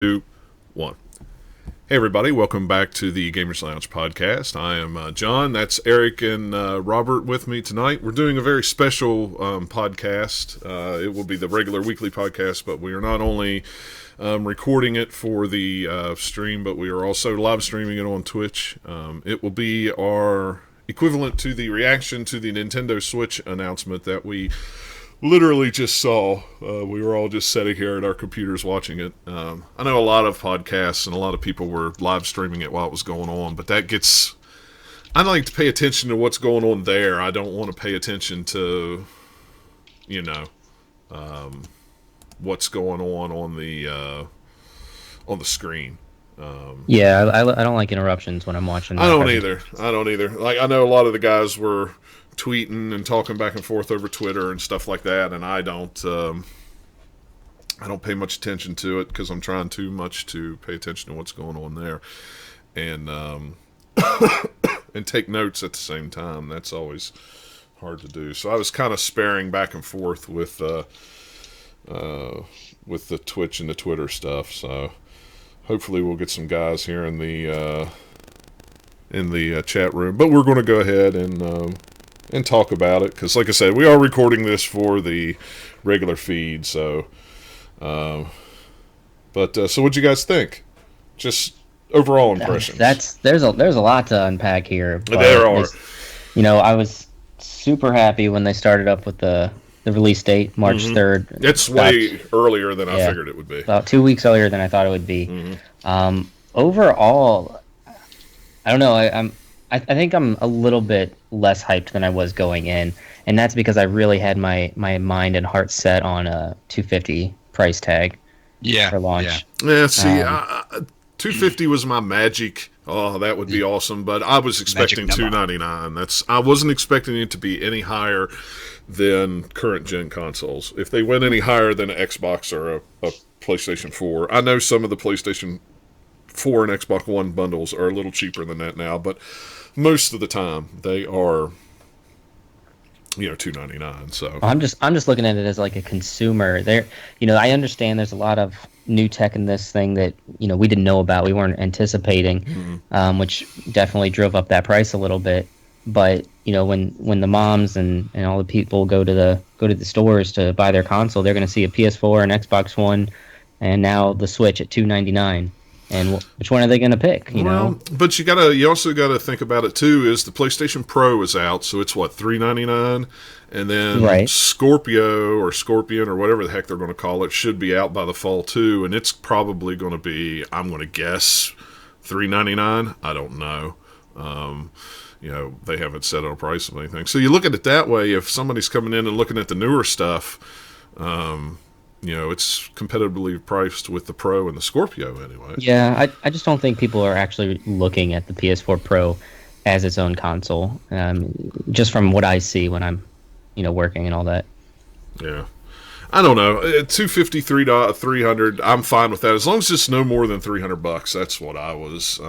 Two, one. Hey, everybody. Welcome back to the Gamers Lounge podcast. I am John. That's Eric and Robert with me tonight. We're doing a very special podcast. It will be the regular weekly podcast, but we are not only recording it for the stream, but we are also live streaming it on Twitch. It will be our equivalent to the reaction to the Nintendo Switch announcement that we literally just saw. We were all just sitting here at our computers watching it. I know a lot of podcasts and a lot of people were live streaming it while it was going on, but that gets... I like to pay attention to what's going on there. I don't want to pay attention to, what's going on the screen. I don't like interruptions when I'm watching. I don't either. Like, I know a lot of the guys were tweeting and talking back and forth over Twitter and stuff like that, and I don't pay much attention to it because I'm trying too much to pay attention to what's going on there, and and take notes at the same time. That's always hard to do. So I was kind of sparing back and forth with the Twitch and the Twitter stuff. So hopefully we'll get some guys here in the chat room, but we're going to go ahead and talk about it, because like I said, we are recording this for the regular feed, so so what'd you guys think? Just overall impressions. There's a lot to unpack here. There are. I was super happy when they started up with the release date, March 3rd. It's way earlier than I figured it would be. About 2 weeks earlier than I thought it would be. Overall, I don't know, I think I'm a little bit less hyped than I was going in, and that's because I really had my mind and heart set on a $250 price tag for launch. Yeah, see, $250 was my magic. Oh, that would be awesome, but I was expecting $299. I wasn't expecting it to be any higher than current gen consoles. If they went any higher than an Xbox or a PlayStation 4, I know some of the PlayStation 4 and Xbox One bundles are a little cheaper than that now, but most of the time they are $299. So I'm just looking at it as like a consumer. I understand there's a lot of new tech in this thing that we didn't know about, we weren't anticipating, which definitely drove up that price a little bit. But when the moms and all the people go to the stores to buy their console, they're going to see a PS4 and Xbox One, and now the Switch at $299. And which one are they going to pick? But you also gotta think about it too. Is the PlayStation Pro is out, so it's what, $399, and then Scorpio or Scorpion or whatever the heck they're going to call it should be out by the fall too, and it's probably going to be, I'm going to guess, $399. I don't know. They haven't set a price of anything. So you look at it that way. If somebody's coming in and looking at the newer stuff, it's competitively priced with the Pro and the Scorpio anyway. Yeah, I just don't think people are actually looking at the PS4 Pro as its own console, just from what I see when I'm, working and all that. Yeah. I don't know. $250, $300, I'm fine with that. As long as it's no more than $300, that's what I was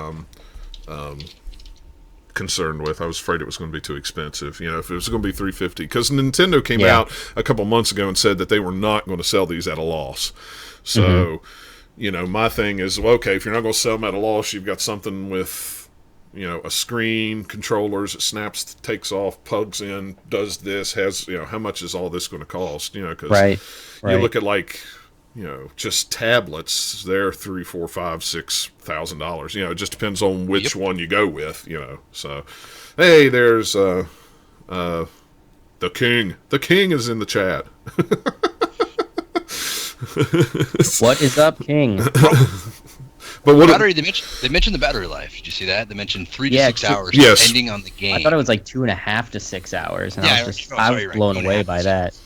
concerned with. I was afraid it was going to be too expensive. If it was going to be $350, because Nintendo came out a couple months ago and said that they were not going to sell these at a loss. So, my thing is, okay, if you're not going to sell them at a loss, you've got something with, a screen, controllers, it snaps, takes off, plugs in, does this, has, how much is all this going to cost? Because you look at just tablets, they're $3,000, $4,000, $5,000, $6,000. It just depends on which one you go with. So, hey, there's the King. The King is in the chat. What is up, King? But what battery? They mentioned the battery life. Did you see that? They mentioned 3 to 6 hours, depending on the game. I thought it was like 2.5 to 6 hours, and I was blown away by that.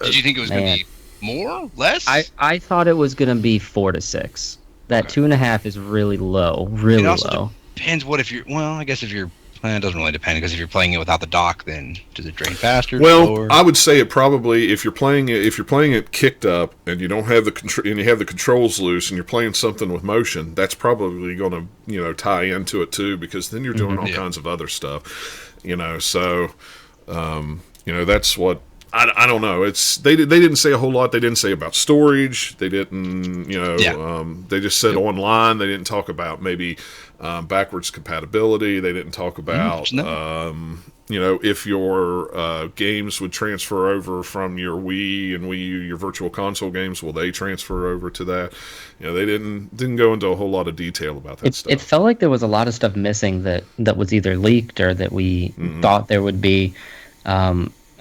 Did you think it was going to be more, less? I thought it was going to be 4 to 6. That 2.5 is really low, really low. Depends what if you're. Well, I guess if you're. It doesn't really depend, because if you're playing it without the dock, then does it drain faster? Well, slower? I would say it probably, if you're playing it kicked up and you don't have and you have the controls loose and you're playing something with motion, that's probably going to tie into it too, because then you're doing all kinds of other stuff. So that's what I don't know. They didn't say a whole lot. They didn't say about storage. They didn't, they just said online. They didn't talk about maybe backwards compatibility. They didn't talk about, if your games would transfer over from your Wii and Wii U, your Virtual Console games, will they transfer over to that? They didn't go into a whole lot of detail about that stuff. It felt like there was a lot of stuff missing that was either leaked or that we thought there would be.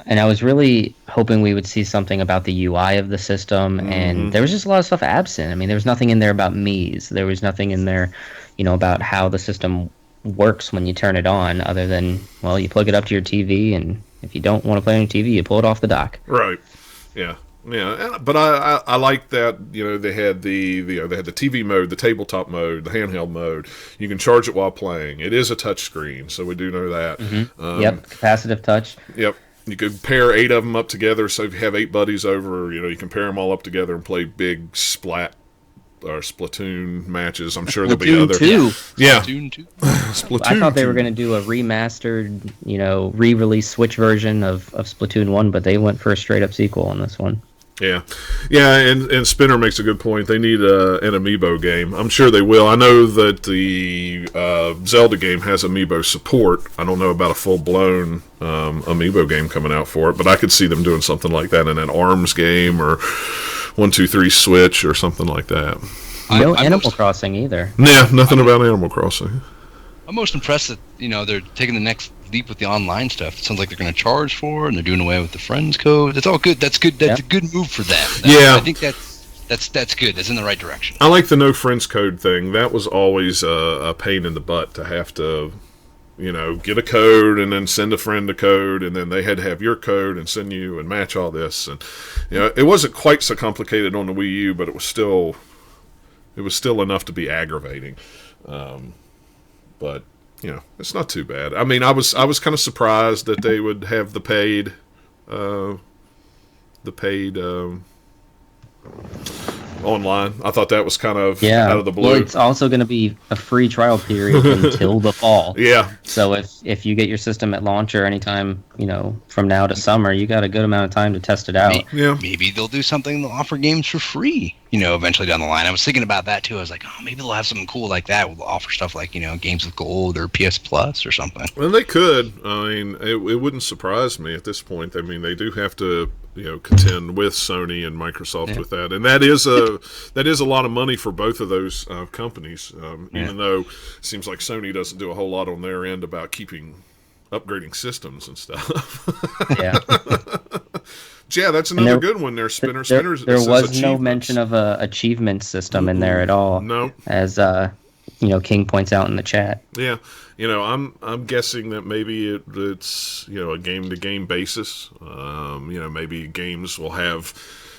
And I was really hoping we would see something about the UI of the system, and there was just a lot of stuff absent. I mean, there was nothing in there about Mii's. There was nothing in there, about how the system works when you turn it on, other than, well, you plug it up to your TV, and if you don't want to play on your TV, you pull it off the dock. Right. Yeah. Yeah, but I like that. They had the TV mode, the tabletop mode, the handheld mode. You can charge it while playing. It is a touch screen, so we do know that. Yep, capacitive touch. Yep. You could pair 8 of them up together. So if you have 8 buddies over, you can pair them all up together and play big Splatoon matches. I'm sure there'll be other. Yeah. Splatoon 2. Splatoon. I thought they were going to do a remastered, re-release Switch version of Splatoon 1, but they went for a straight up sequel on this one. Yeah, and Spinner makes a good point. They need an Amiibo game. I'm sure they will. I know that the Zelda game has Amiibo support. I don't know about a full-blown Amiibo game coming out for it, but I could see them doing something like that in an ARMS game or 1-2-3 Switch or something like that. No Animal Crossing either. Yeah, nothing about Animal Crossing. I'm most impressed that they're taking the next leap with the online stuff. It sounds like they're going to charge for it, and they're doing away with the Friends code. That's all good. That's good. That's a good move for them. I think that's good. That's in the right direction. I like the no Friends code thing. That was always a pain in the butt to have to, get a code and then send a friend a code, and then they had to have your code and send you and match all this. And it wasn't quite so complicated on the Wii U, but it was still enough to be aggravating. But it's not too bad. I mean, I was kind of surprised that they would have the paid online. I thought that was kind of out of the blue. Well, it's also going to be a free trial period until the fall. Yeah. So if you get your system at launch or anytime, from now to summer, you got a good amount of time to test it out. Maybe they'll do something. They'll offer games for free, eventually down the line. I was thinking about that too. I was like, oh, maybe they'll have something cool like that. We'll offer stuff like, games with gold or PS Plus or something. Well, they could. I mean, it wouldn't surprise me at this point. I mean, they do have to, contend with Sony and Microsoft with that, and that is a lot of money for both of those companies. Even though it seems like Sony doesn't do a whole lot on their end about upgrading systems and stuff. Yeah. Yeah, that's another good one there, Spinners. There was no mention of a achievement system in there at all. No. As King points out in the chat. Yeah. I'm guessing that maybe it's a game to game basis. Maybe games will have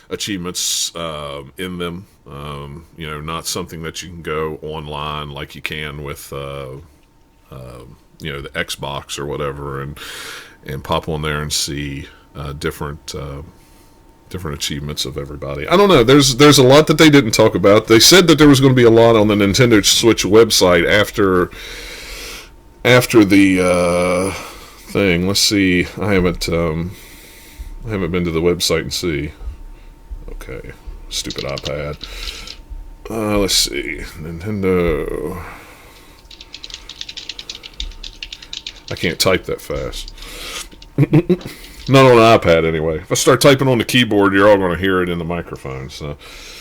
achievements in them. Not something that you can go online like you can with the Xbox or whatever, and pop on there and see different achievements of everybody. I don't know. There's a lot that they didn't talk about. They said that there was going to be a lot on the Nintendo Switch website after the thing. Let's see. I haven't been to the website and see. Okay, stupid iPad. Let's see. Nintendo. I can't type that fast. Not on an iPad, anyway. If I start typing on the keyboard, you're all going to hear it in the microphone. So,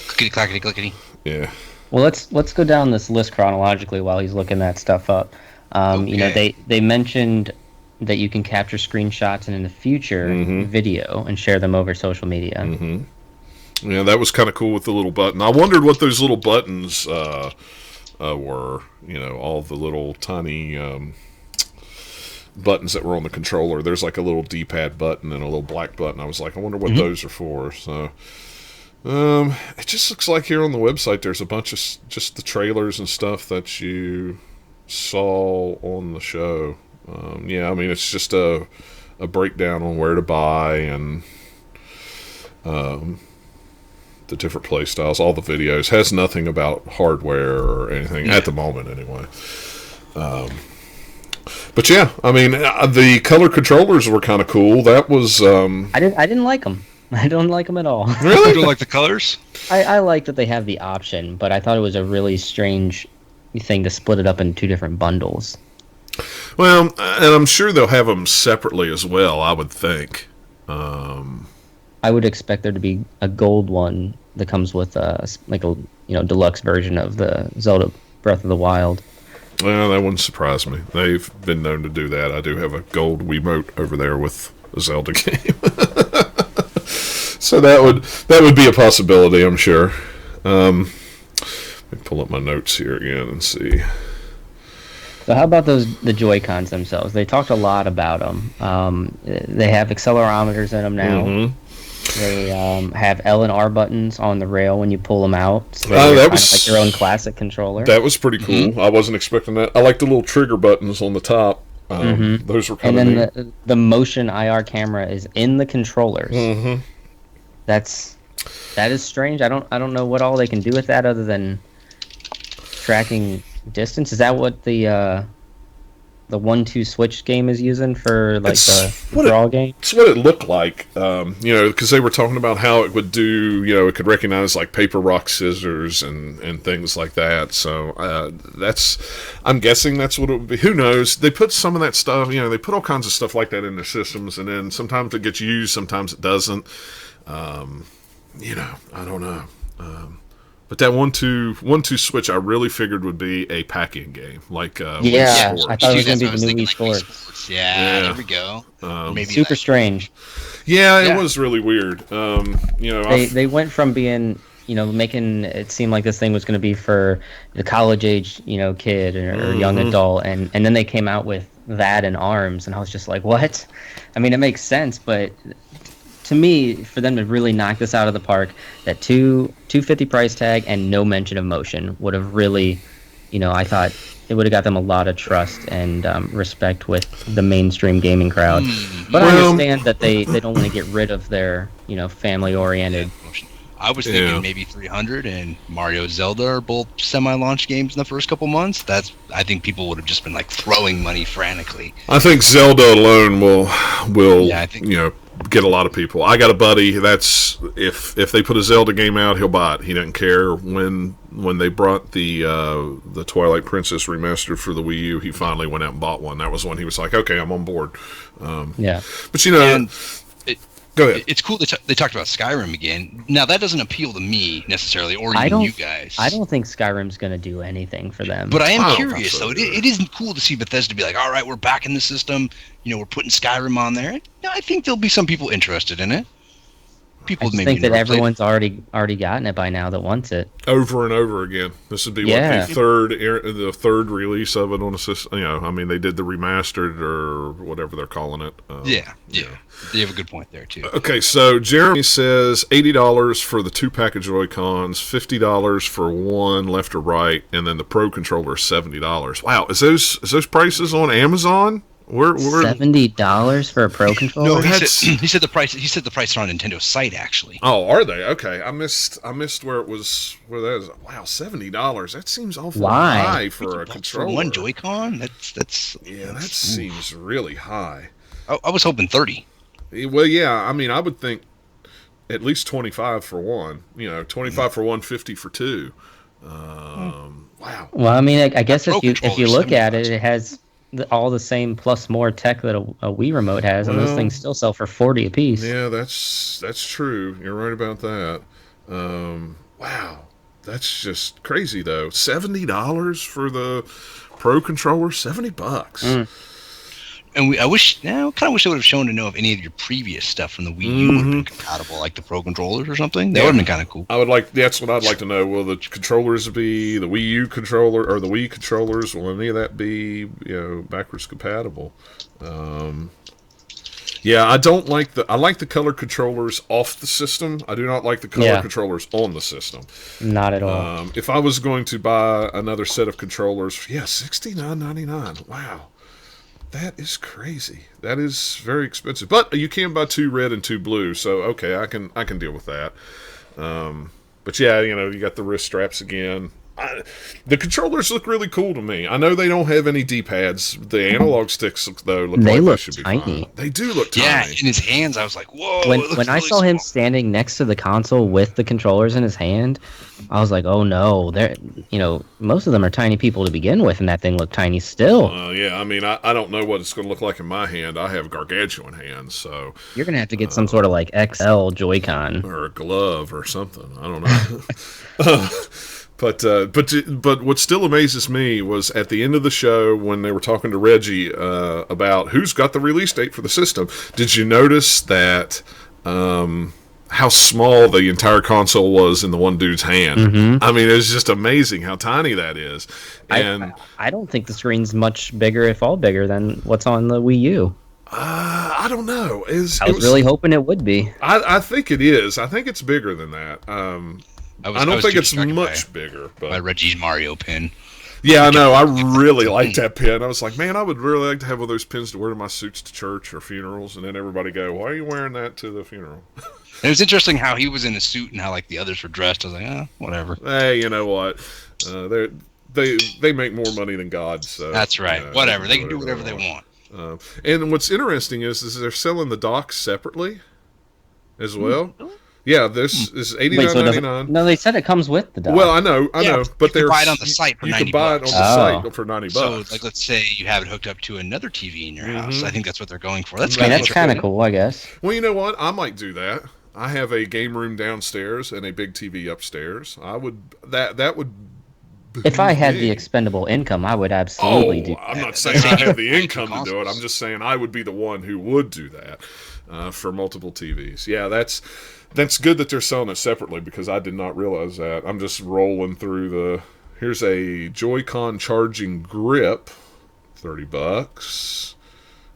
clickety clackety clickety. Yeah. Well, let's go down this list chronologically while he's looking that stuff up. Okay. They mentioned that you can capture screenshots and in the future video and share them over social media. Mm-hmm. Yeah, that was kind of cool with the little button. I wondered what those little buttons were. All the little tiny buttons that were on the controller. There's like a little D-pad button and a little black button. I was like, I wonder what those are for. So, it just looks like here on the website there's a bunch of just the trailers and stuff that you saw on the show. I mean, it's just a breakdown on where to buy and the different play styles. All the videos has nothing about hardware or anything at the moment, anyway. But yeah, I mean, the color controllers were kind of cool. That was I didn't like them. I don't like them at all. Really? You don't like the colors? I like that they have the option, but I thought it was a really strange thing to split it up in two different bundles. well, and I'm sure they'll have them separately as well. I would think. I would expect there to be a gold one that comes with like a deluxe version of the Zelda Breath of the Wild. Well, that wouldn't surprise me. They've been known to do that. I do have a gold Wiimote over there with a Zelda game. So that would be a possibility, I'm sure. Let me pull up my notes here again and see. So how about the Joy-Cons themselves? They talked a lot about them. They have accelerometers in them now. Mm-hmm. They have L and R buttons on the rail when you pull them out. So that they're was like your own classic controller. That was pretty cool. Mm-hmm. I wasn't expecting that. I like the little trigger buttons on the top. Those were kind of neat. And then the motion IR camera is in the controllers. Mm-hmm. That is strange. I don't know what all they can do with that other than tracking distance. Is that what the 1-2 switch game is using for like the draw game? It's what it looked like, because they were talking about how it would do, it could recognize like paper, rock, scissors and things like that. So I'm guessing that's what it would be. Who knows? They put some of that stuff, they put all kinds of stuff like that in their systems, and then sometimes it gets used, sometimes it doesn't. I don't know. But that 1-2 switch, I really figured would be a pack-in game, like Wii Sports. I thought it was going to be the new Wii Sports. Yeah, there we go. Maybe super strange. Yeah, it was really weird. They went from being, making it seem like this thing was going to be for the college-age, kid or young adult, and then they came out with that and ARMS, and I was just like, what? I mean, it makes sense, but to me, for them to really knock this out of the park, that $250 price tag and no mention of motion would have really, I thought it would have got them a lot of trust and respect with the mainstream gaming crowd. But I understand that they don't want to get rid of their, family-oriented. I was thinking maybe 300 and Mario Zelda are both semi-launch games in the first couple months. I think people would have just been like throwing money frantically. I think Zelda alone will get a lot of people. I got a buddy that's if they put a Zelda game out, he'll buy it. He doesn't care. When they brought the Twilight Princess remastered for the Wii U, he finally went out and bought one. That was when he was like, okay, I'm on board. But go ahead. It's cool they talked about Skyrim again. Now that doesn't appeal to me necessarily, or even you guys. I don't think Skyrim's going to do anything for them. But I am curious though. It isn't cool to see Bethesda be like, all right, we're back in the system. We're putting Skyrim on there. I think there'll be some people interested in it. I think that everyone's already gotten it by now that wants it over and over again. This would be the third release of it on a system. They did the remastered or whatever they're calling it. You have a good point there too. Okay, so Jeremy says $80 for the 2-pack of Joy-Cons, $50 for one left or right, and then the Pro controller is $70. Wow, is those prices on Amazon? We're $70 for a Pro controller. No, he said the price. He said the price on Nintendo's site actually. Oh, are they? Okay, I missed where it was. Where that is. Wow, $70. That seems awful high for a controller. For one Joy-Con. That seems really high. I was hoping 30. Well, yeah. I would think at least 25 for one. 25 for one, 50 for two. Wow. Well, I guess if you look at it, it has all the same plus more tech that a Wii remote has, and those things still sell for $40 a piece. Yeah, that's true. You're right about that. Wow, that's just crazy though. $70 for the Pro controller, $70. And I kind of wish they would have shown to know if any of your previous stuff from the Wii U would have been compatible, like the Pro controllers or something. That would have been kind of cool. That's what I'd like to know. Will the controllers be the Wii U controller or the Wii controllers? Will any of that be backwards compatible? I don't like I like the color controllers off the system. I do not like the color controllers on the system. Not at all. If I was going to buy another set of controllers, $69.99. Wow. That is crazy. That is very expensive. But you can buy 2 red and 2 blue, so okay, I can deal with that. But yeah, you got the wrist straps again. The controllers look really cool to me. I know they don't have any D-pads. The analog sticks, though, look They like look they should tiny. be fine. They do look tiny. Yeah, in his hands, I was like, whoa. When I saw him standing next to the console with the controllers in his hand, I was like, oh no, most of them are tiny people to begin with, and that thing looked tiny still. Yeah, I mean, I don't know what it's going to look like in my hand. I have gargantuan hands, so You're gonna have to get some sort of like XL Joy-Con. or a glove or something. I don't know. But what still amazes me was at the end of the show when they were talking to Reggie about who's got the release date for the system. Did you notice that how small the entire console was in the one dude's hand? Mm-hmm. I mean, it's just amazing how tiny that is. And I don't think the screen's much bigger, if all bigger, than what's on the Wii U. I don't know. I was really hoping it would be. I think it is. I think it's bigger than that. I don't think it's much bigger. But by Reggie's Mario pin. Yeah, I know. I really like that pin. I was like, man, I would really like to have one of those pins to wear to my suits to church or funerals, and then everybody go, why are you wearing that to the funeral? It was interesting how he was in a suit and how like the others were dressed. I was like, whatever. Hey, you know what? They make more money than God, so that's right. Whatever. They can do whatever they want. And what's interesting is they're selling the docks separately as well. Yeah, this is $89.99. No, they said it comes with the dock. Well, I know, but you can buy it on the site for $90. You can buy it on the site for $90. So, like, let's say you have it hooked up to another TV in your house. I think that's what they're going for. That's kind of cool, I guess. Well, you know what? I might do that. I have a game room downstairs and a big TV upstairs. I would that would. If I had the expendable income, I would absolutely do that. I'm not saying I have the income to do it. I'm just saying I would be the one who would do that for multiple TVs. Yeah, that's good that they're selling it separately because I did not realize that. I'm just rolling through here's a Joy-Con charging grip, $30.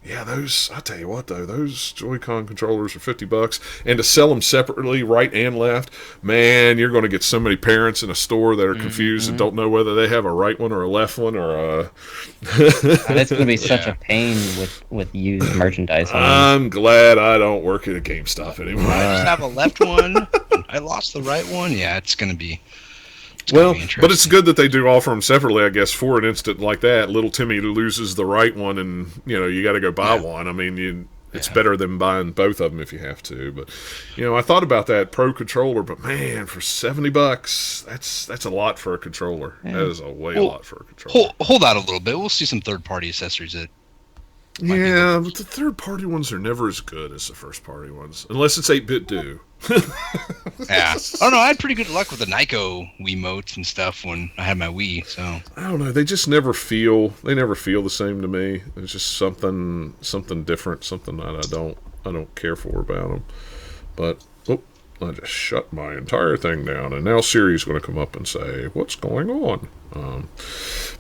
Yeah, I tell you what though, those Joy-Con controllers are $50, and to sell them separately, right and left, man, you're going to get so many parents in a store that are confused and don't know whether they have a right one or a left one or a. That's going to be such a pain with used merchandise. I'm glad I don't work at a GameStop anymore. I just have a left one. I lost the right one. Yeah, it's going to be. Well, but it's good that they do offer them separately, I guess, for an instant like that. Little Timmy loses the right one, and you got to go buy one. I mean, it's better than buying both of them if you have to. But I thought about that Pro controller, but man, for $70, that's a lot for a controller. Yeah. That is a lot for a controller. Hold out a little bit. We'll see some third-party accessories that. Yeah, but the third-party ones are never as good as the first-party ones, unless it's 8BitDo. Yeah. Oh no, I had pretty good luck with the Nyko Wiimotes and stuff when I had my Wii. So I don't know. They just never feel. They never feel the same to me. It's just something different, something that I don't care for about them. But I just shut my entire thing down, and now Siri's going to come up and say, "What's going on?"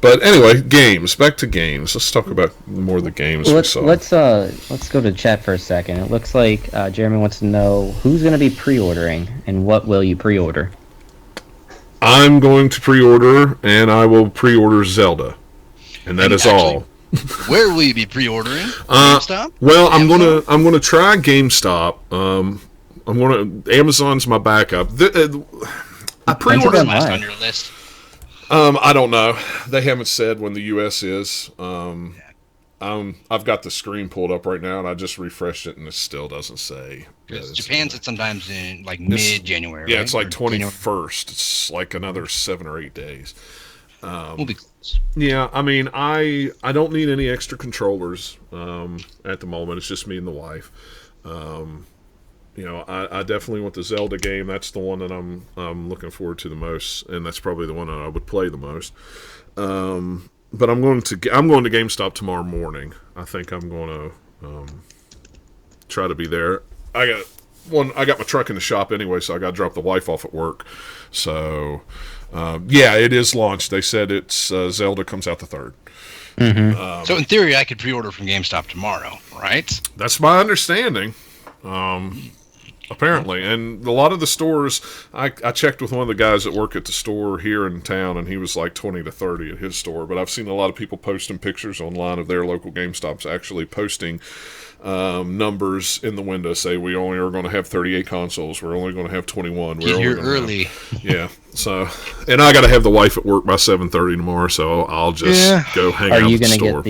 But anyway, games. Back to games. Let's talk about more of the games we saw. Let's go to chat for a second. It looks like Jeremy wants to know who's going to be pre-ordering and what will you pre-order. I'm going to pre-order, and I will pre-order Zelda, and that is all. Where will you be pre-ordering? GameStop? Well, I'm gonna try GameStop. Amazon's my backup. I pre-ordered last on your list. I don't know. They haven't said when the U.S. is. I've got the screen pulled up right now, and I just refreshed it, and it still doesn't say. Japan's at sometimes in like mid-January. Yeah, right? it's like 21st. It's like another 7 or 8 days. We'll be close. Yeah, I mean, I don't need any extra controllers at the moment. It's just me and the wife. I definitely want the Zelda game. That's the one that I'm looking forward to the most, and that's probably the one that I would play the most. But I'm going to GameStop tomorrow morning. I think I'm going to try to be there. I got my truck in the shop anyway, so I got to drop the wife off at work. So it is launched. They said it's Zelda comes out the 3rd. Mm-hmm. So in theory, I could pre-order from GameStop tomorrow, right? That's my understanding. Apparently, and a lot of the stores, I checked with one of the guys that work at the store here in town, and he was like 20 to 30 at his store. But I've seen a lot of people posting pictures online of their local GameStops actually posting numbers in the window, say we only are going to have 38 consoles, we're only going to have 21. Get here early. Yeah, So, and I got to have the wife at work by 7:30 tomorrow, so I'll just go hang out Are at you the going to store. get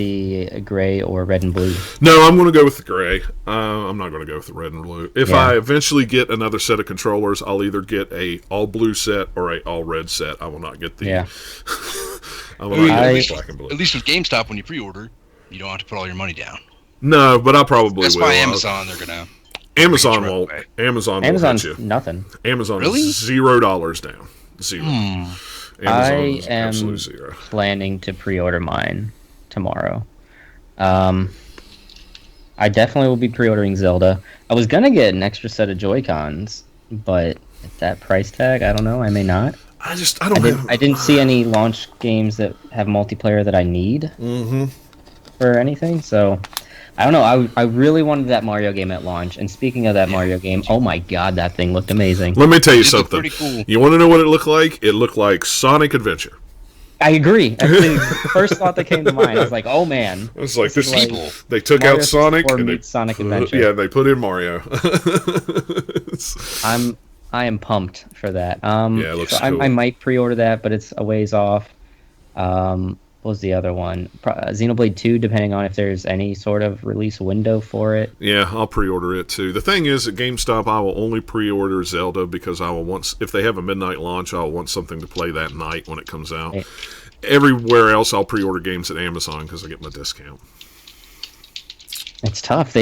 the gray or red and blue? No, I'm going to go with the gray. I'm not going to go with the red and blue. If I eventually get another set of controllers, I'll either get a all blue set or a all red set. I will not get the. Yeah. I will not get the black and blue. At least with GameStop, when you pre-order, you don't have to put all your money down. No, but I probably That's will. why Amazon, they're gonna. Amazon won't. Amazon won't Amazon's hit you. nothing. Amazon Really? is $0 down. Zero. Amazon I is am absolute zero. planning to pre-order mine tomorrow. I definitely will be pre-ordering Zelda. I was gonna get an extra set of Joy-Cons, but at that price tag, I don't know. I may not. I don't. I didn't see any launch games that have multiplayer that I need for anything. So I don't know. I really wanted that Mario game at launch. And speaking of that Mario game, oh my god, that thing looked amazing. Let me tell you It looked something. pretty cool. You want to know what it looked like? It looked like Sonic Adventure. I agree. Actually, the first thought that came to mind, I was like, oh man. It was like this. is People. They took Mario out Sonic 64 and they meets Sonic Adventure. Yeah, they put in Mario. I am pumped for that. Yeah, it looks so cool. I might pre-order that, but it's a ways off. What was the other one? Xenoblade 2, depending on if there's any sort of release window for it. Yeah, I'll pre-order it too. The thing is, at GameStop, I will only pre-order Zelda because I will want. If they have a midnight launch, I'll want something to play that night when it comes out. Right. Everywhere else, I'll pre-order games at Amazon because I get my discount. It's tough.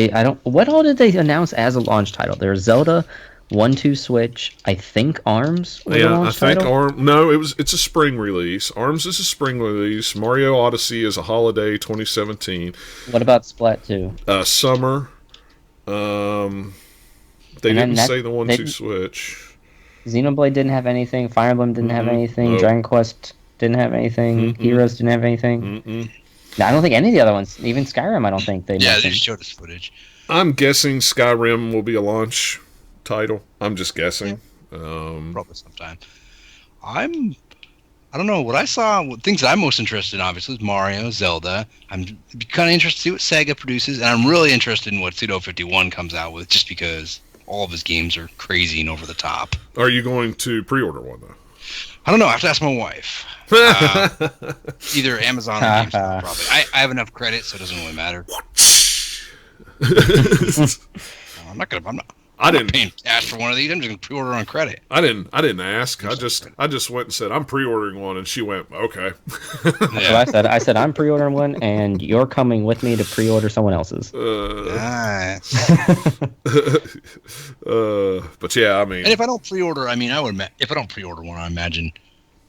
What all did they announce as a launch title? There's Zelda 1-2 Switch. I think ARMS was a Yeah, I launch think title. it's a spring release. ARMS is a spring release. Mario Odyssey is a holiday 2017. What about Splat 2? Summer. They And didn't then say the 1-2 they- Switch. Xenoblade didn't have anything. Fire Emblem didn't have anything. Nope. Dragon Quest didn't have anything. Heroes didn't have anything. Mm-mm. No, I don't think any of the other ones, even Skyrim, I don't think they Yeah, they mentioned. just showed us footage. I'm guessing Skyrim will be a launch title. I'm just guessing. Probably sometime. I don't know what I saw. Things that I'm most interested in, obviously, is Mario, Zelda. I'm kind of interested to see what Sega produces, and I'm really interested in what Pseudo 51 comes out with, just because all of his games are crazy and over the top. Are you going to pre-order one though? I don't know. I have to ask my wife. Either Amazon or GameStop, probably. I have enough credit, so it doesn't really matter. I'm not paying cash for one of these. I'm just gonna pre-order on credit. I didn't ask. I just went and said I'm pre-ordering one, and she went, okay. So I said I'm pre-ordering one, and you're coming with me to pre-order someone else's. Nice. But yeah, I mean, And if I don't pre-order, if I don't pre-order one, I imagine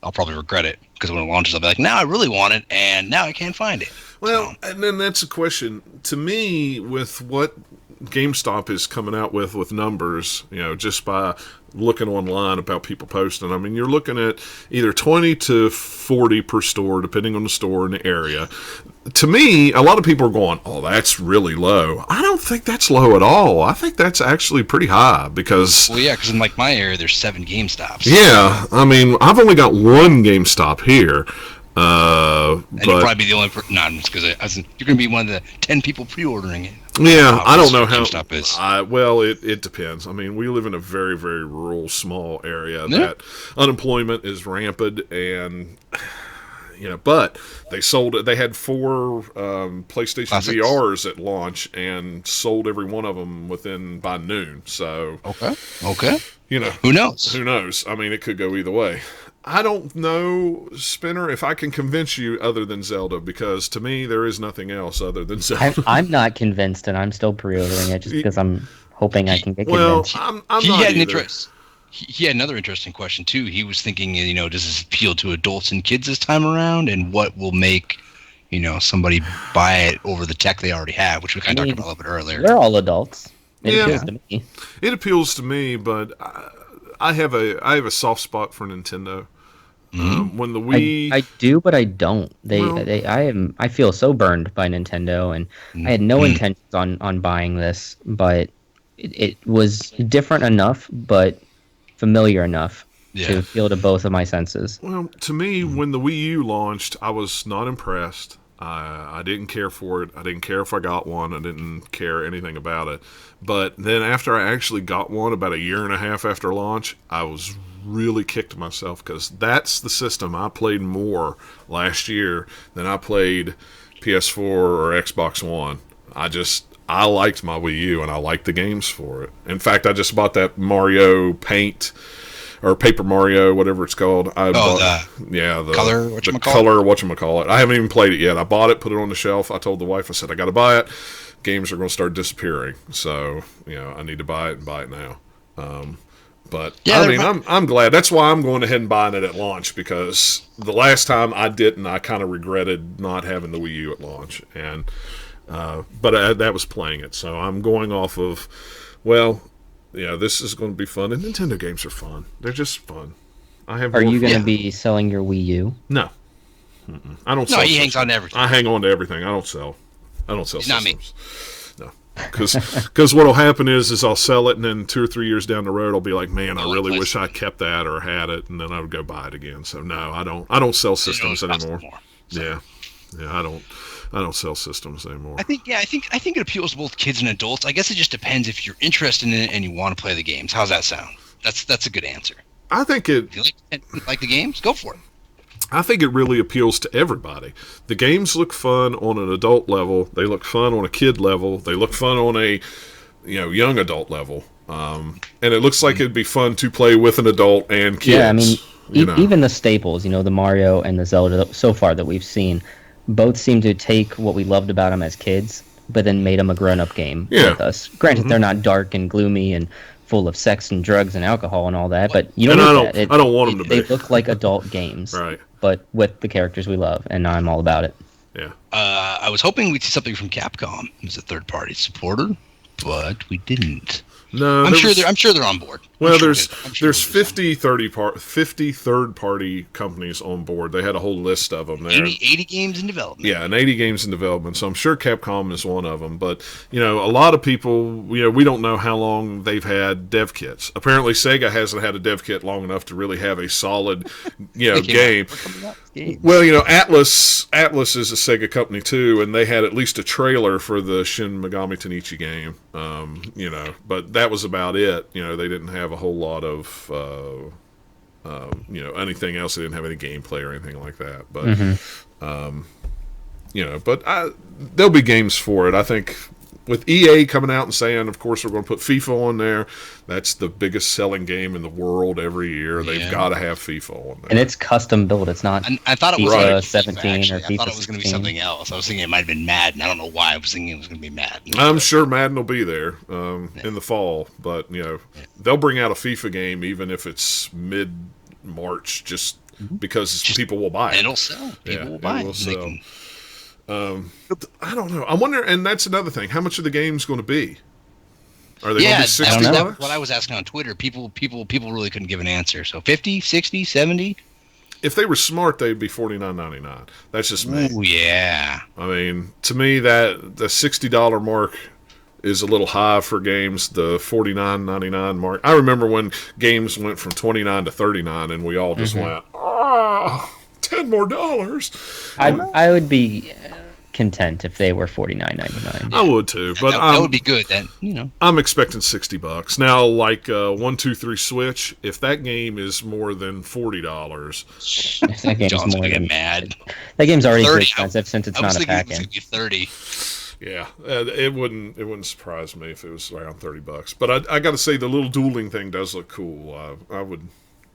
I'll probably regret it because when it launches, I'll be like, now I really want it, and now I can't find it. well, and then that's a question to me with what GameStop is coming out with numbers, just by looking online about people posting. I mean, you're looking at either 20 to 40 per store, depending on the store and the area. To me, a lot of people are going, oh, that's really low. I don't think that's low at all. I think that's actually pretty high because... Well, yeah, because in like my area, there's 7 GameStops. Yeah, I mean, I've only got one GameStop here. And But you'll probably be the only person. No, because you're going to be one of the 10 people pre-ordering it. yeah, I don't know how. GameStop is. Well, it depends. I mean, we live in a very, very rural, small area Yeah. that unemployment is rampant, and but they sold it. They had 4 PlayStation Classics. VRs at launch and sold every one of them by noon. So Okay. Who knows? who knows? I mean, it could go either way. I don't know, Spinner, if I can convince you other than Zelda, because to me there is nothing else other than Zelda. I'm not convinced, and I'm still pre-ordering it just because I'm hoping I can get Well, convinced. I'm He not had an either. interest. He had another interesting question too. He was thinking, does this appeal to adults and kids this time around, and what will make, somebody buy it over the tech they already have, which we kind of talked about a little bit earlier. We're all adults. It Yeah. appeals to me. It appeals to me, but I have a soft spot for Nintendo. When the Wii, I do, but I don't. Well- I feel so burned by Nintendo, and I had no intentions on buying this, but it was different enough, but familiar enough to appeal to both of my senses. well, to me, when the Wii U launched, I was not impressed. I didn't care for it. I didn't care if I got one. I didn't care anything about it. But then after I actually got one about a year and a half after launch, I was really kicked myself because that's the system I played more last year than I played PS4 or Xbox One. I liked my Wii U and I liked the games for it. In fact, I just bought that Mario Paint or Paper Mario, whatever it's called. The color whatchamacallit. I haven't even played it yet. I bought it, put it on the shelf. I told the wife, I said, I got to buy it. Games are going to start disappearing, so I need to buy it and buy it now. But yeah, I mean, I'm glad. That's why I'm going ahead and buying it at launch, because the last time I didn't, I kind of regretted not having the Wii U at launch, and but that was playing it, so I'm going off of, this is going to be fun, and Nintendo games are fun. They're just fun. Are you going to be selling your Wii U? No, I don't. No, he hangs on to everything. I hang on to everything. I don't sell systems. Not me. No, because what'll happen is I'll sell it, and then 2 or 3 years down the road, I'll be like, man, I really wish I kept that or had it, and then I would go buy it again. So no, I don't sell systems anymore. Yeah, I don't sell systems anymore. I think it appeals to both kids and adults. I guess it just depends if you're interested in it and you want to play the games. How's that sound? That's a good answer. I think it. If you like the games, go for it. I think it really appeals to everybody. The games look fun on an adult level. They look fun on a kid level. They look fun on a young adult level. And it looks like it'd be fun to play with an adult and kids. Yeah, I mean, even the staples, the Mario and the Zelda so far that we've seen, both seem to take what we loved about them as kids, but then made them a grown-up game with us. Granted, they're not dark and gloomy and full of sex and drugs and alcohol and all that, but I don't want them to be. They look like adult games, right? But with the characters we love, and I'm all about it. Yeah. I was hoping we'd see something from Capcom as a third-party supporter, but we didn't. No, I'm sure they're on board. Well, there's 50 third-party companies on board. They had a whole list of them there. 80 games in development. Yeah, and 80 games in development. So I'm sure Capcom is one of them. But a lot of people, we don't know how long they've had dev kits. Apparently, Sega hasn't had a dev kit long enough to really have a solid, game. Well, Atlas is a Sega company too, and they had at least a trailer for the Shin Megami Tensei game. But that was about it. They didn't have a whole lot of anything else. They didn't have any gameplay or anything like that. But there'll be games for it. I think with EA coming out and saying, of course, we're going to put FIFA on there. That's the biggest selling game in the world every year. They've got to have FIFA on there. And it's custom built. It's not I thought it was FIFA 17 or FIFA 16. I thought it was going to be something else. I was thinking it might have been Madden. I don't know why I was thinking it was going to be Madden. I'm sure Madden will be there in the fall. But, they'll bring out a FIFA game even if it's mid-March just because people will buy it. It'll sell. People will buy it. I don't know. I wonder, and that's another thing. How much are the games going to be? Are they going to be $60? That's what I was asking on Twitter. People really couldn't give an answer. So 50, 60, 70? If they were smart, they'd be $49.99. That's just me. Oh yeah. I mean, to me, that the $60 mark is a little high for games. The $49.99 mark. I remember when games went from $29 to $39, and we all just went, $10 more. I would be content if they were $49.99. I would too, but that would be good. Then I'm expecting $60 now. Like 1, 2, 3 Switch, if that game is more than $40, that game's John's more gonna than get mad. That game's already too expensive since it's not a pack-in. I was thinking it was going to be 30. Yeah, it wouldn't surprise me if it was around $30. But I got to say, the little dueling thing does look cool. I would.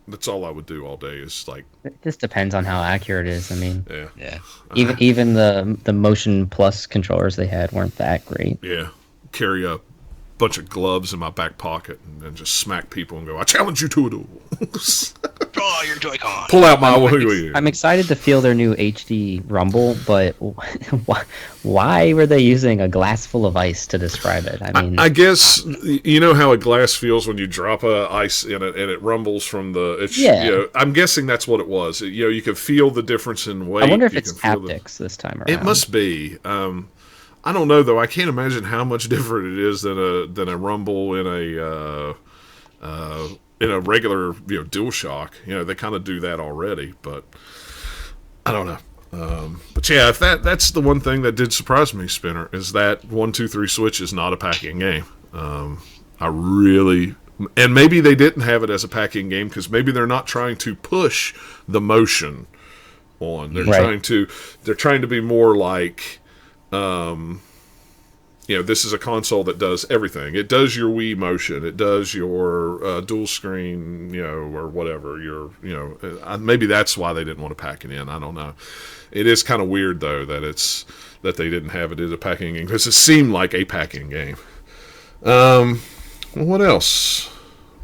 That's all I would do all day is like. It just depends on how accurate it is. I mean, yeah. Even the Motion Plus controllers they had weren't that great. Yeah, carry a bunch of gloves in my back pocket and then just smack people and go, I challenge you to a duel. Draw your Joy-Con. Pull out my Wii. I'm excited to feel their new HD Rumble, but why were they using a glass full of ice to describe it? I mean, I guess you know how a glass feels when you drop ice in it and it rumbles from the. I'm guessing that's what it was. You can feel the difference in weight. I wonder if it's haptics this time around. It must be. I don't know though. I can't imagine how much different it is than a rumble in a regular DualShock. They kind of do that already, but I don't know. But yeah, if that's the one thing that did surprise me, Spinner, is that 1, 2, 3 Switch is not a pack-in game. I really And maybe they didn't have it as a packing game because maybe they're not trying to push the motion on. They're trying to be more like, this is a console that does everything. It does your Wii motion. It does your dual screen, or whatever. Maybe that's why they didn't want to pack it in. I don't know. It is kind of weird though that they didn't have it as a packing game because it seemed like a packing game. What else?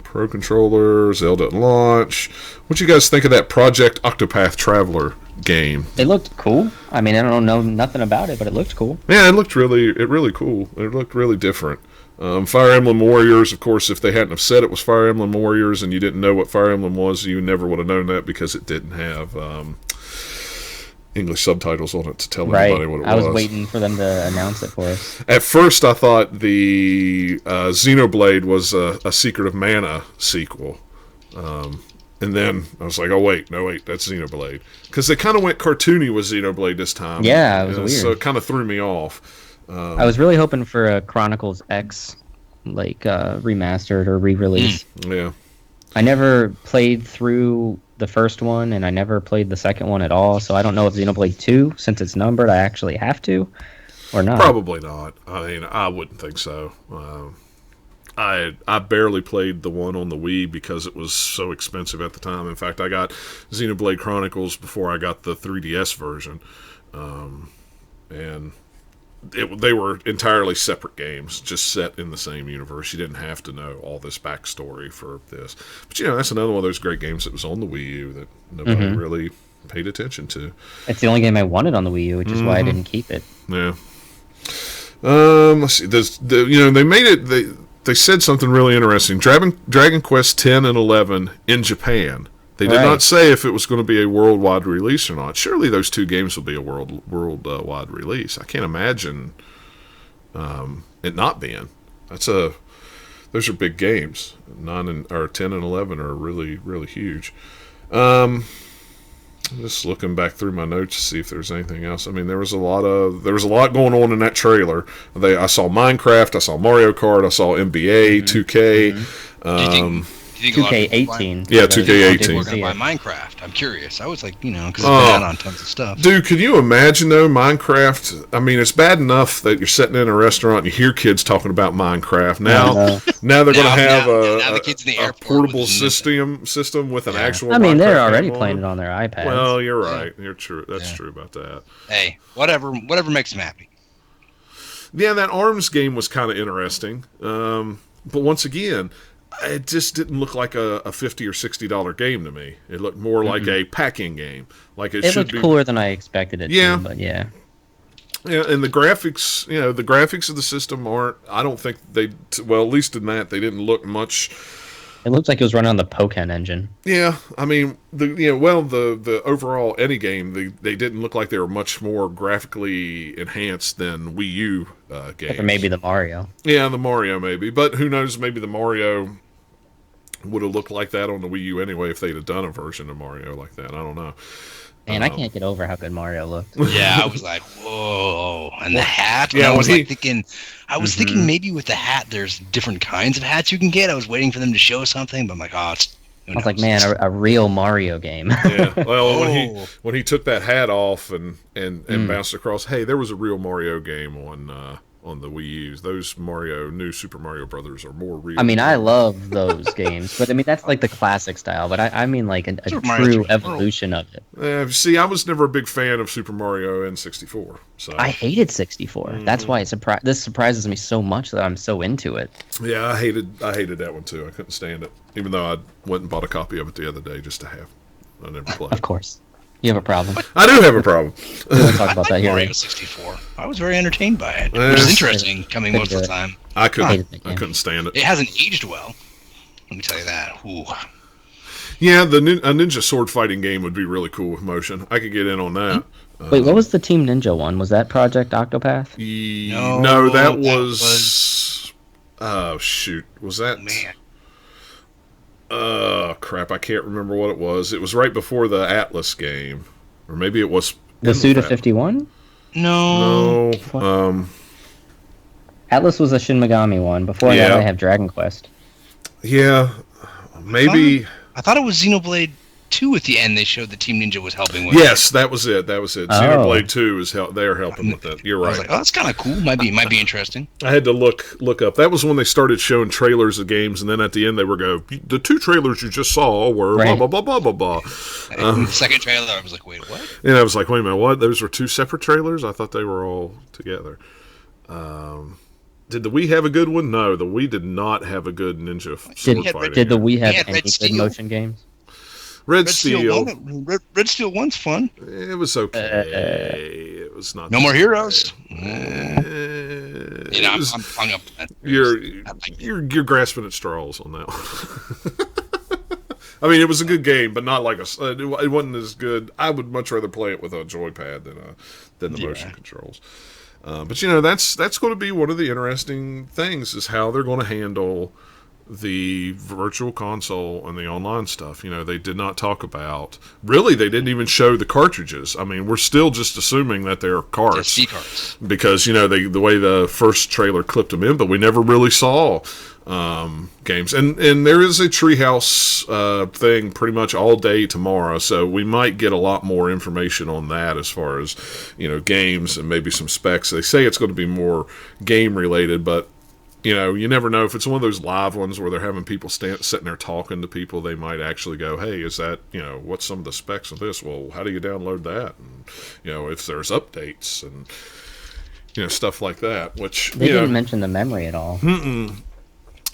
Pro Controller, Zelda at launch. What you guys think of that Project Octopath Traveler game? It looked cool. I mean, I don't know nothing about it, but it looked cool. Yeah, it looked really cool. It looked really different. Fire Emblem Warriors, of course, if they hadn't have said it was Fire Emblem Warriors and you didn't know what Fire Emblem was, you never would have known that because it didn't have English subtitles on it to tell anybody what it was. I was waiting for them to announce it for us. At first, I thought the Xenoblade was a Secret of Mana sequel. And then I was like, oh, wait, that's Xenoblade. Because they kind of went cartoony with Xenoblade this time. Yeah, it was weird. So it kind of threw me off. I was really hoping for a Chronicles X, remastered or re-release. Yeah. I never played through the first one, and I never played the second one at all, so I don't know if Xenoblade 2, since it's numbered, I actually have to, or not. Probably not. I mean, I wouldn't think so. I barely played the one on the Wii because it was so expensive at the time. In fact, I got Xenoblade Chronicles before I got the 3DS version, and they were entirely separate games, just set in the same universe. You didn't have to know all this backstory for this. But, that's another one of those great games that was on the Wii U that nobody really paid attention to. It's the only game I wanted on the Wii U, which is why I didn't keep it. Yeah. Let's see. They made it... They said something really interesting. Dragon Quest 10 and 11 in Japan. They did not say if it was going to be a worldwide release or not. Surely those two games will be a worldwide release. I can't imagine it not being. Those are big games. 10 and 11 are really, really huge. Just looking back through my notes to see if there's anything else. I mean, there was a lot going on in that trailer. I saw Minecraft, I saw Mario Kart, I saw NBA, 2K. Do you think 2K18. Yeah, 2K18. We're gonna buy Minecraft. I'm curious. I was like, because it's been out on tons of stuff. Dude, can you imagine though Minecraft? I mean, it's bad enough that you're sitting in a restaurant and you hear kids talking about Minecraft. Now they're going to have a portable system with an actual. I mean, they're Minecraft already game playing on it on their iPads. Well, you're right. You're true. That's true about that. Hey, whatever makes them happy. Yeah, that ARMS game was kind of interesting, but once again, it just didn't look like a $50 or $60 game to me. It looked more like a packing game. Like it should looked cooler than I expected it to, but yeah. Yeah, and the graphics, the graphics of the system aren't. I don't think at least in that they didn't look much. It looks like it was running on the Pokken engine. Yeah, I mean, the overall any game, they didn't look like they were much more graphically enhanced than Wii U games. Or maybe the Mario. Yeah, the Mario maybe, but who knows? Maybe the Mario would have looked like that on the Wii U anyway if they'd have done a version of Mario like that. I don't know. Man, I can't get over how good Mario looked. Yeah, I was like, whoa. And the hat, I was thinking maybe with the hat, there's different kinds of hats you can get. I was waiting for them to show something, but I'm like, I was like, man, a real Mario game. Yeah, well, when he took that hat off and bounced across, hey, there was a real Mario game on the Wii U's. Those new Super Mario Brothers are more real. I mean, I love those games, but I mean that's like the classic style. But I mean like a true evolution of it. See, I was never a big fan of Super Mario N64. So I hated 64. That's why this surprises me so much that I'm so into it. Yeah, I hated that one too. I couldn't stand it, even though I went and bought a copy of it the other day just to have. I never played. Of course. You have a problem. I do have a problem. We won't talk about that here. Mario 64. I was very entertained by it. It was interesting coming most of the time. I couldn't stand it. It hasn't aged well. Let me tell you that. Ooh. Yeah, a ninja sword fighting game would be really cool with motion. I could get in on that. Wait, what was the Team Ninja one? Was that Project Octopath? No, that was... Oh, shoot. Was that... Oh, man. Crap, I can't remember what it was. It was right before the Atlas game. Or maybe it was... The Suda 51? No. Atlas was a Shin Megami one. Before that, I have Dragon Quest. Yeah, maybe. I thought it was Xenoblade 2 at the end. They showed the Team Ninja was helping with. Yes, that was it. Oh. Xenoblade 2 is they're helping with that. You're right. I was like, oh, that's kind of cool. Might be interesting. I had to look up. That was when they started showing trailers of games, and then at the end they were the 2 trailers you just saw were Right. blah blah blah blah blah blah. The second trailer, I was like, wait, what? And I was like, wait a minute, what? Those were 2 separate trailers? I thought they were all together. Did the Wii have a good one? No, the Wii did not have a good ninja sword fighting. Did the Wii have had any Red good Steel. motion games? Red Steel? Red Steel 1's fun. It was okay. It was not. No More Heroes. It I'm was- hung up. You're grasping at straws on that one. I mean, it was a good game, but not like it wasn't as good. I would much rather play it with a joypad than the motion controls. But that's going to be one of the interesting things is how they're going to handle the virtual console and the online stuff. They did not talk about. Really, they didn't even show the cartridges. I mean, we're still just assuming that they're carts. SD cards. Because the way the first trailer clipped them in, but we never really saw games. And there is a Treehouse thing pretty much all day tomorrow, so we might get a lot more information on that as far as games and maybe some specs. They say it's going to be more game related, but you never know. If it's one of those live ones where they're having people sitting there talking to people, they might actually go, hey, is that, what's some of the specs of this? Well, how do you download that? And, if there's updates and, stuff like that, which, They didn't mention the memory at all. didn't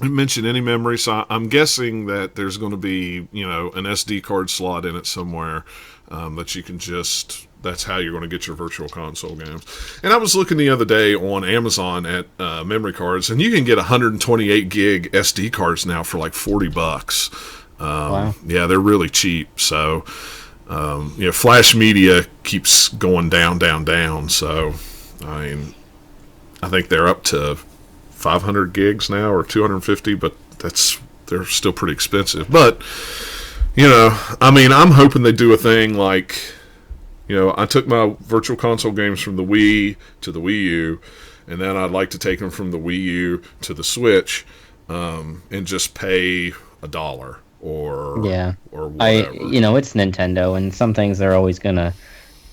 mention any memory, so I'm guessing that there's going to be, an SD card slot in it somewhere that you can that's how you're going to get your virtual console games. And I was looking the other day on Amazon at memory cards, and you can get 128 gig SD cards now for like $40. Wow. Yeah, they're really cheap. So, Flash Media keeps going down, down, down. So, I mean, I think they're up to 500 gigs now or 250, but they're still pretty expensive. But, I'm hoping they do a thing like, I took my virtual console games from the Wii to the Wii U, and then I'd like to take them from the Wii U to the Switch, and just pay $1 or whatever. It's Nintendo, and some things they're always gonna,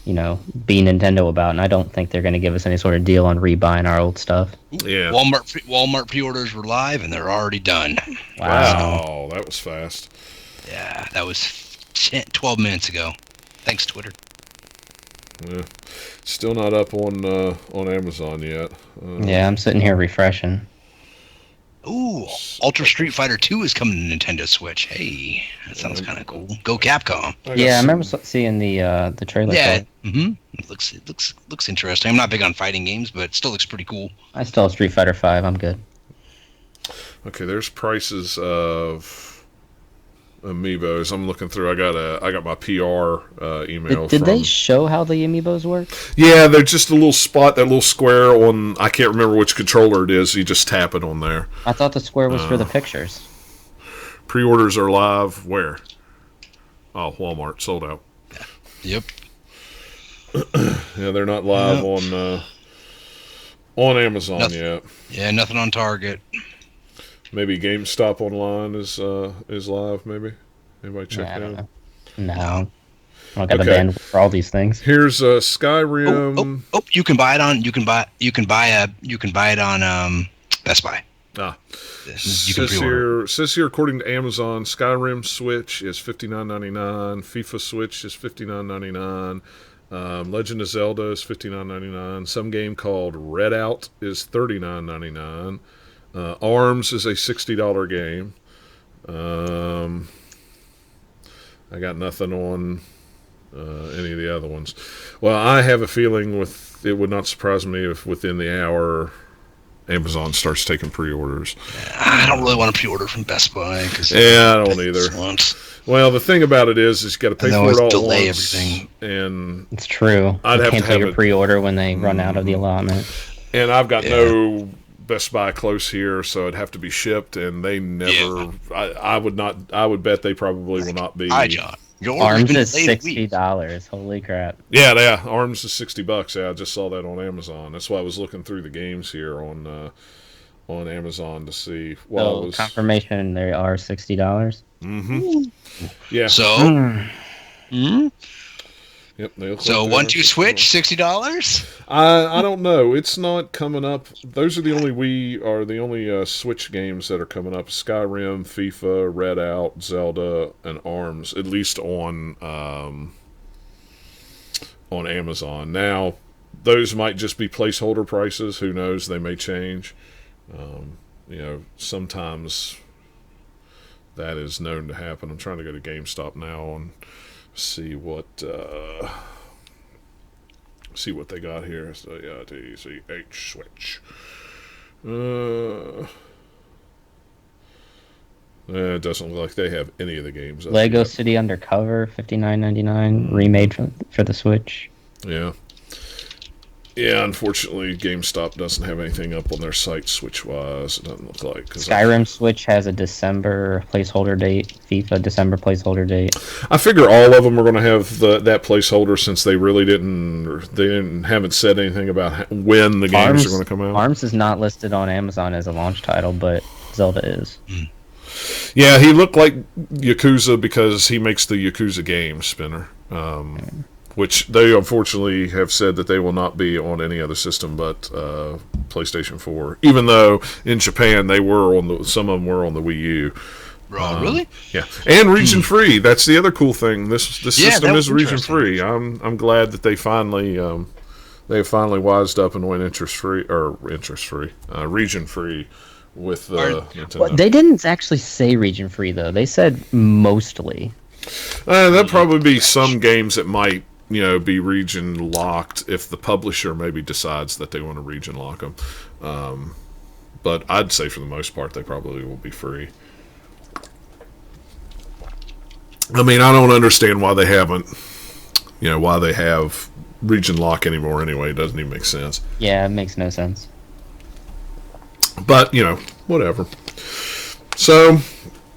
be Nintendo about, and I don't think they're gonna give us any sort of deal on rebuying our old stuff. Yeah. Walmart pre-orders were live, and they're already done. Wow, that was fast. Yeah, that was 12 minutes ago. Thanks, Twitter. Yeah. Still not up on Amazon yet. Yeah, I'm sitting here refreshing. Ooh, Ultra Street Fighter 2 is coming to Nintendo Switch. Hey, that sounds kind of cool. Go Capcom. I remember seeing the trailer. Yeah, it looks interesting. I'm not big on fighting games, but it still looks pretty cool. I still have Street Fighter 5. I'm good. Okay, there's prices of Amiibos. I'm looking through. I got my PR email. Did they show how the Amiibos work? Yeah, they're just a little spot, that little square on. I can't remember which controller it is. You just tap it on there. I thought the square was for the pictures. Pre-orders are live. Where? Oh, Walmart sold out. Yep. Yeah, they're not live on Amazon yet. Yeah, nothing on Target. Maybe GameStop online is live. Maybe anybody check that out? No, I don't got the bandwidth for all these things. Here's Skyrim. Oh, you can buy it on. You can buy it on Best Buy. Says here, according to Amazon, Skyrim Switch is $59.99. FIFA Switch is $59.99. Legend of Zelda is $59.99. Some game called Redout is $39.99. ARMS is a $60 game. I got nothing on any of the other ones. Well, I have a feeling it would not surprise me if within the hour Amazon starts taking pre-orders. I don't really want to pre-order from Best Buy. I don't either. Well, the thing about it is you got to pay for it all delay at once. Everything. And it's true. I'd have can't to have take a pre-order when they run out of the allotment. And I've got no Best Buy close here, so it'd have to be shipped, and they never. Yeah. I would bet they probably will not be. Hi, John. ARMS is $60. Holy crap! Yeah. ARMS is $60. Yeah, I just saw that on Amazon. That's why I was looking through the games here on on Amazon to see. Well, confirmation they are $60. Mm-hmm. Yeah. So. Yep. So 1-2 Switch, $60. I don't know. It's not coming up. Those are the only Switch games that are coming up: Skyrim, FIFA, Redout, Zelda, and Arms. At least on Amazon. Now, those might just be placeholder prices. Who knows? They may change. Sometimes that is known to happen. I'm trying to go to GameStop now and see what they got here. So yeah, TCH Switch. It doesn't look like they have any of the games. Lego City Undercover, $59.99, remade for the Switch. Yeah, unfortunately, GameStop doesn't have anything up on their site Switch-wise. It doesn't look like. Skyrim Switch has a December placeholder date. FIFA December placeholder date. I figure all of them are going to have that placeholder since they really haven't said anything about when the games are going to come out. ARMS is not listed on Amazon as a launch title, but Zelda is. Yeah, he looked like Yakuza because he makes the Yakuza game, Spinner. Which they unfortunately have said that they will not be on any other system but PlayStation 4. Even though in Japan some of them were on the Wii U. Really? Yeah, and region free. That's the other cool thing. This system is region free. I'm glad that they finally wised up and went region free with Nintendo. Well, they didn't actually say region free though. They said mostly. That'd probably be some games that might be region locked if the publisher maybe decides that they want to region lock them. But I'd say for the most part they probably will be free. I mean, I don't understand why they haven't, why they have region lock anymore anyway. It doesn't even make sense. Yeah, it makes no sense. But, whatever. So...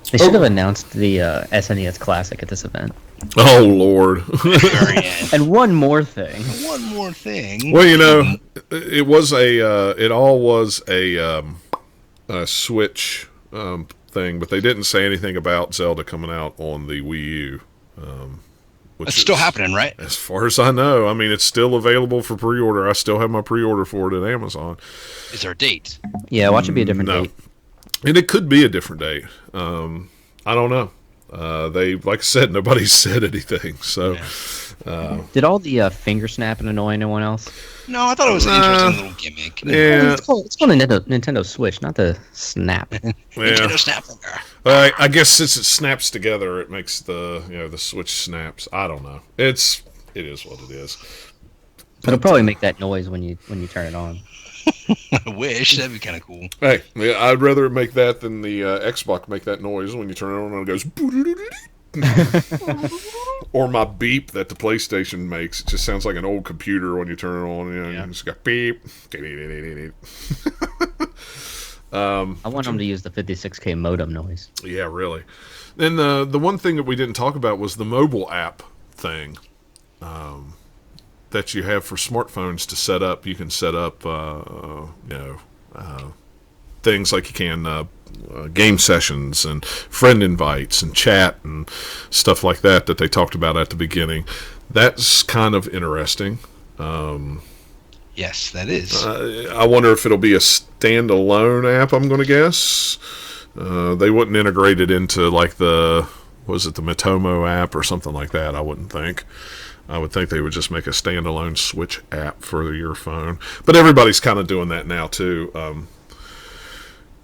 They should have announced the SNES Classic at this event. Oh, Lord. And one more thing. Well, it all was a Switch thing, but they didn't say anything about Zelda coming out on the Wii U. It's still happening, right? As far as I know. I mean, it's still available for pre-order. I still have my pre-order for it at Amazon. Is there a date? Yeah, watch it be a different date. And it could be a different date. I don't know. Like I said, nobody's said anything. So, did all the finger snapping annoy anyone else? No, I thought it was an interesting little gimmick. Yeah, it's called a Nintendo Switch, not the Snap. Nintendo Snap finger. I guess since it snaps together, it makes the Switch snaps. I don't know. It is what it is. But it'll probably make that noise when you turn it on. I wish. That'd be kind of cool. Hey, I'd rather make that than the Xbox make that noise when you turn it on and it goes... Or my beep that the PlayStation makes. It just sounds like an old computer when you turn it on. And it's got beep. I want them to use the 56K modem noise. Yeah, really. Then the one thing that we didn't talk about was the mobile app thing. That you have for smartphones to set up. You can set up, things like you can game sessions and friend invites and chat and stuff like that they talked about at the beginning. That's kind of interesting. Yes, that is. I wonder if it'll be a standalone app, I'm going to guess. They wouldn't integrate it into like the Matomo app or something like that, I wouldn't think. I would think they would just make a standalone Switch app for your phone. But everybody's kind of doing that now, too.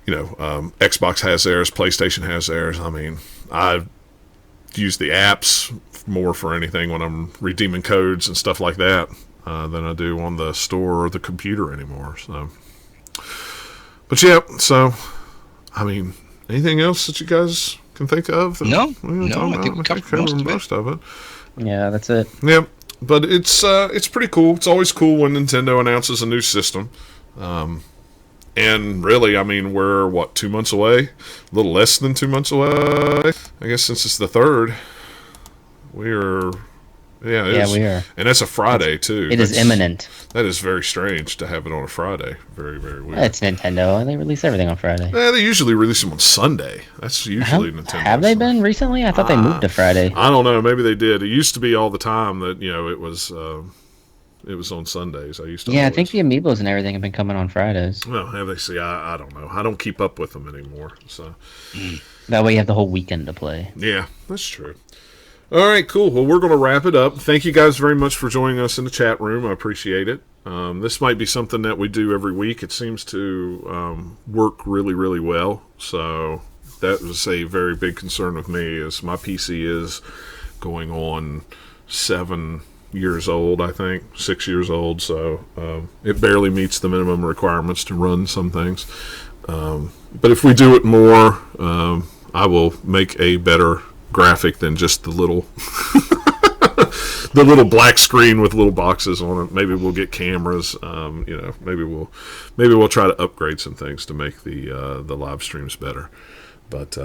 Xbox has theirs, PlayStation has theirs. I mean, I use the apps more for anything when I'm redeeming codes and stuff like that than I do on the store or the computer anymore. So, but yeah, I mean, anything else that you guys can think of? No, I think we covered most of it. Yeah, that's it. Yeah, but it's pretty cool. It's always cool when Nintendo announces a new system. And really, I mean, we're, 2 months away? A little less than 2 months away? I guess since it's the 3rd. Yeah, we are. And that's a Friday, too. It is imminent. That is very strange to have it on a Friday. Very, very weird. It's Nintendo, and they release everything on Friday. Yeah, they usually release them on Sunday. That's usually Nintendo. Have they been recently? I thought they moved to Friday. I don't know. Maybe they did. It used to be all the time that, it was on Sundays. I used to. Yeah, I think the Amiibos and everything have been coming on Fridays. Well, have they? See, I don't know. I don't keep up with them anymore. So that way you have the whole weekend to play. Yeah, that's true. All right, cool. Well, we're going to wrap it up. Thank you guys very much for joining us in the chat room. I appreciate it. This might be something that we do every week. It seems to work really, really well. So that was a very big concern with me, as my PC is going on 7 years old, I think, 6 years old. So it barely meets the minimum requirements to run some things. But if we do it more, I will make a better graphic than just the little the little black screen with little boxes on it. Maybe we'll get cameras. Maybe we'll try to upgrade some things to make the live streams better. But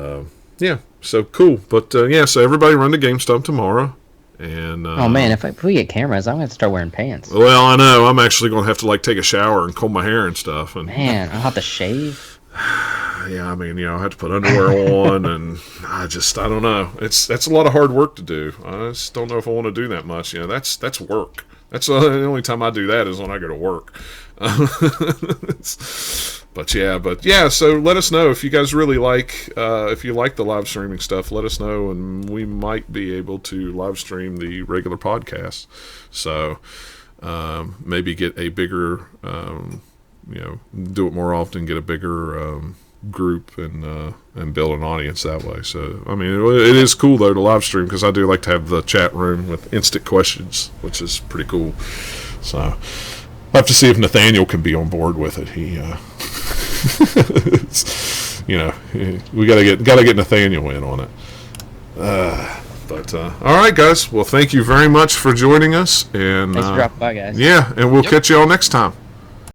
yeah, so cool. But so everybody run to GameStop tomorrow. And oh man, if we get cameras, I'm gonna have to start wearing pants. Well, I know. I'm actually gonna have to take a shower and comb my hair and stuff. And man, I'll have to shave. Yeah, I mean, I have to put underwear on, and I don't know. That's a lot of hard work to do. I just don't know if I want to do that much. That's work. That's the only time I do that is when I go to work. But yeah. So let us know if you guys really if you like the live streaming stuff. Let us know, and we might be able to live stream the regular podcast. So maybe get a bigger, do it more often, get a bigger group, and build an audience that way. So I mean, it is cool though to live stream, because I do like to have the chat room with instant questions, which is pretty cool. So I have to see if Nathaniel can be on board with it. He we gotta get Nathaniel in on it. But all right, guys, well, thank you very much for joining us, and thanks for dropping by, guys. Yeah, and we'll catch you all next time.